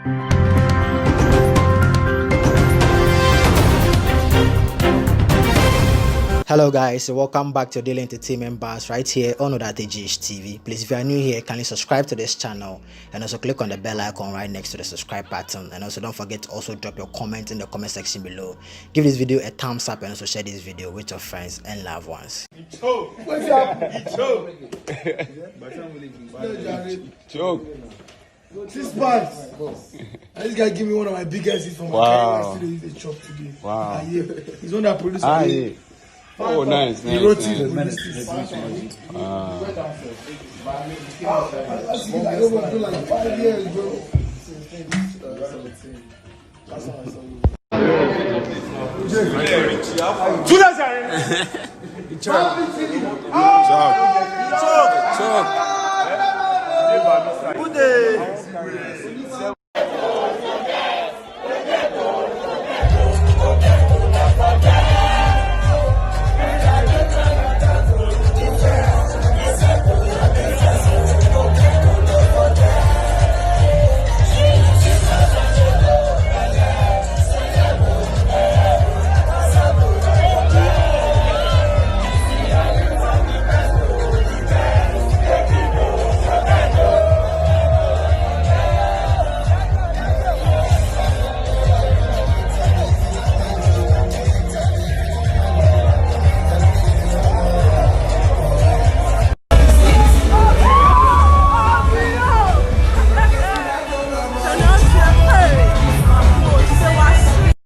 Hello guys, welcome back to Daily Entertainment Bars right here on GH TV. Please, if you are new here, kindly subscribe to this channel and also click on the bell icon right next to the subscribe button. And also don't forget to also drop your comment in the comment section below. Give this video a thumbs up and also share this video with your friends and loved ones. What's up? Choke. 6 months. And this guy give me one of my biggest hits from my career. I still use the chop today. Wow. He's one that produced Yeah. Oh, nice. He wrote it. I don't do like 5 years, bro.